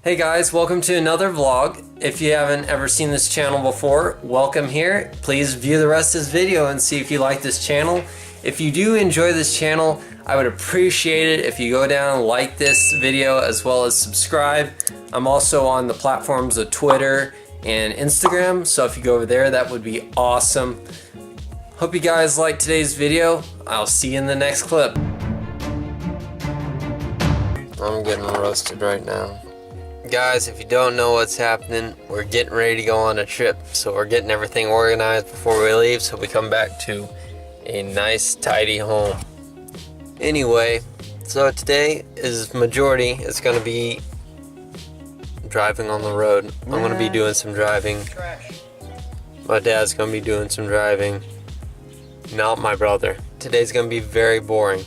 Hey guys, welcome to another vlog. If you haven't ever seen this channel before, welcome here. Please view the rest of this video and see if you like this channel. If you do enjoy this channel, I would appreciate it if you go down and like this video as well as subscribe. I'm also on the platforms of Twitter and Instagram, so if you go over there, that would be awesome. Hope you guys liked today's video. I'll see you in the next clip. I'm getting roasted right now. Guys, if you don't know what's happening, we're getting ready to go on a trip. So we're getting everything organized before we leave so we come back to a nice tidy home. Anyway, so today is majority, it's going to be driving on the road. I'm going to be doing some driving. My dad's going to be doing some driving. Not my brother. Today's going to be very boring.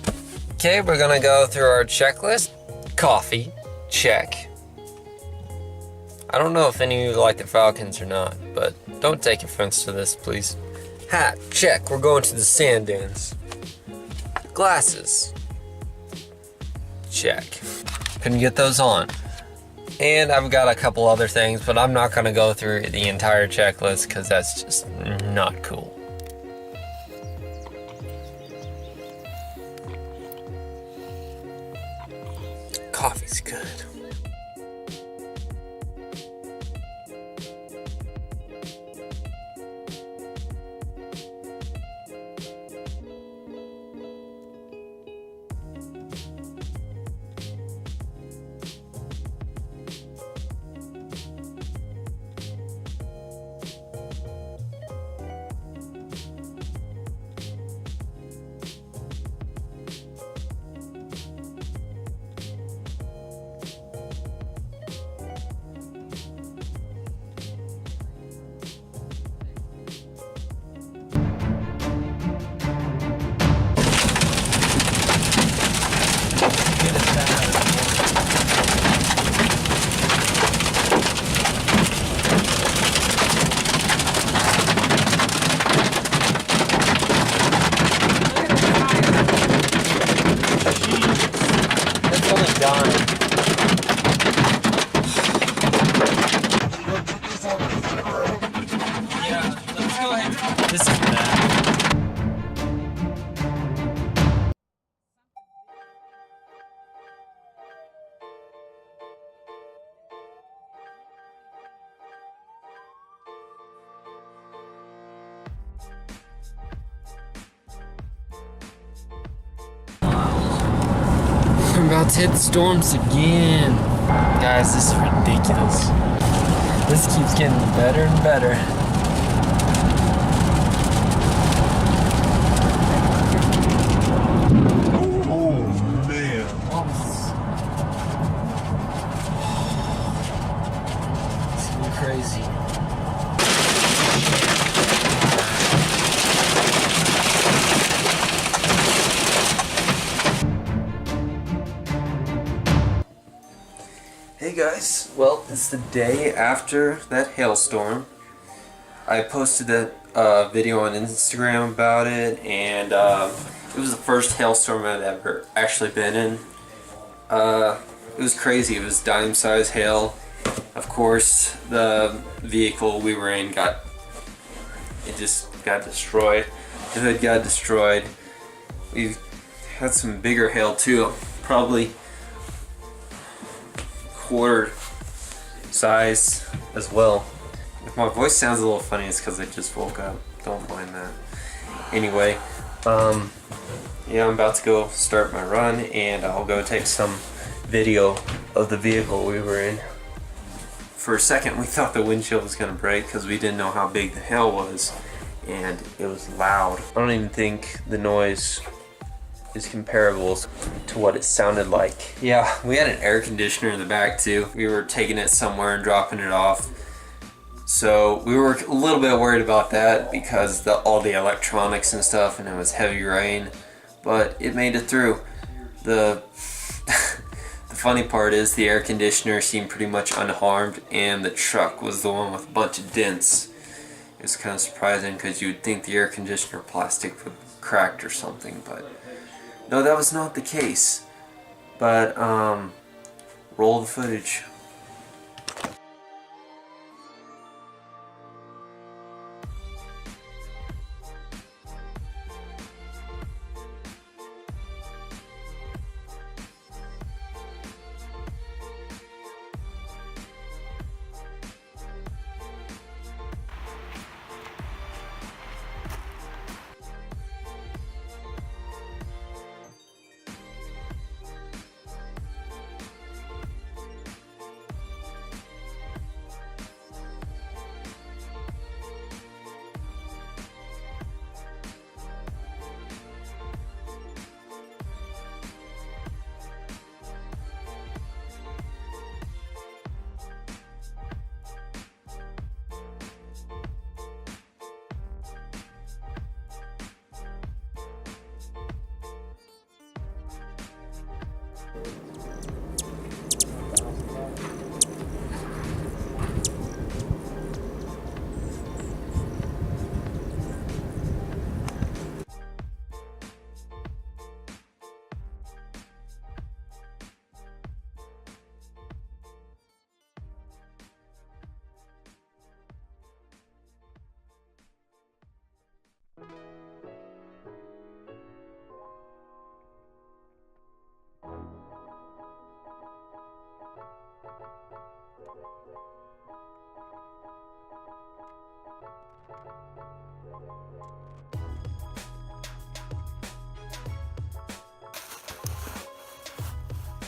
Okay, we're going to go through our checklist. Coffee, check. I don't know if any of you like the Falcons or not, but don't take offense to this, please. Hat, check. We're going to the sand dunes. Glasses, check. Couldn't get those on. And I've got a couple other things, but I'm not going to go through the entire checklist because that's just not cool. Coffee's good. This is bad. I'm about to hit the storms again. Guys, this is ridiculous. This keeps getting better and better. Crazy. Hey guys, well, it's the day after that hailstorm. I posted a video on Instagram about it, and it was the first hailstorm I've ever actually been in. It was crazy. It was dime-sized hail. Of course, the vehicle we were in just got destroyed. The hood got destroyed. We've had some bigger hail too, probably quarter size as well. If my voice sounds a little funny, it's because I just woke up. Don't mind that. Anyway, yeah, I'm about to go start my run, and I'll go take some video of the vehicle we were in. For a second, we thought the windshield was going to break because we didn't know how big the hail was, and it was loud. I don't even think the noise is comparable to what it sounded like. Yeah, we had an air conditioner in the back too. We were taking it somewhere and dropping it off. So we were a little bit worried about that because all the electronics and stuff, and it was heavy rain, but it made it through. The funny part is the air conditioner seemed pretty much unharmed, and the truck was the one with a bunch of dents. It was kind of surprising because you would think the air conditioner plastic would cracked or something, but no, that was not the case. But roll the footage.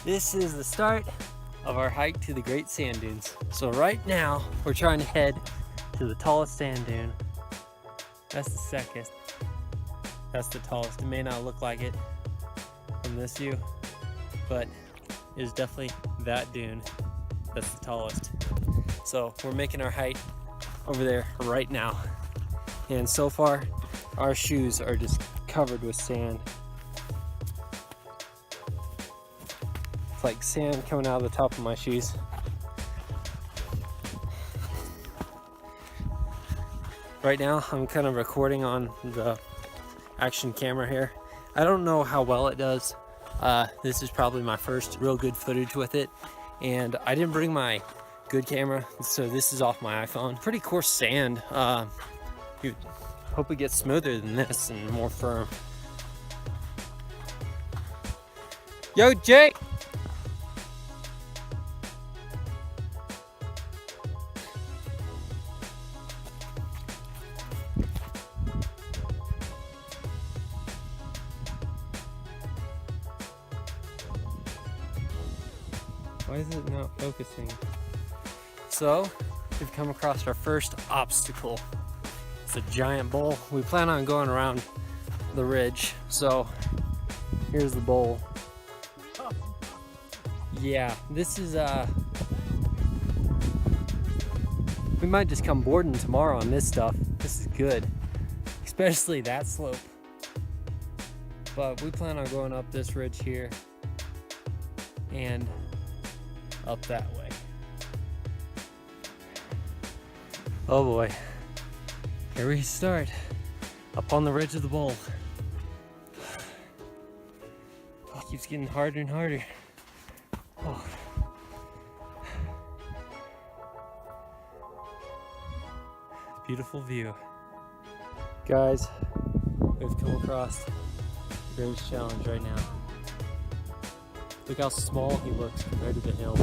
This is the start of our hike to the Great Sand Dunes. So right now, we're trying to head to the tallest sand dune. That's the second. That's the tallest. It may not look like it from this view, but it is definitely that dune that's the tallest. So we're making our hike over there right now. And so far, our shoes are just covered with sand. It's like sand coming out of the top of my shoes. Right now, I'm kind of recording on the action camera here. I don't know how well it does. This is probably my first real good footage with it. And I didn't bring my good camera, so this is off my iPhone. Pretty coarse sand. You hope it gets smoother than this and more firm. Yo, Jake! Why is it not focusing? So, we've come across our first obstacle. It's a giant bowl. We plan on going around the ridge. So, here's the bowl. Yeah, this is, we might just come boarding tomorrow on this stuff. This is good, especially that slope. But we plan on going up this ridge here and up that way. Oh boy, here we start, up on the ridge of the bowl. Oh, it keeps getting harder and harder. Oh. Beautiful view. Guys, we've come across the greatest challenge right now. Look how small he looks compared to the hill.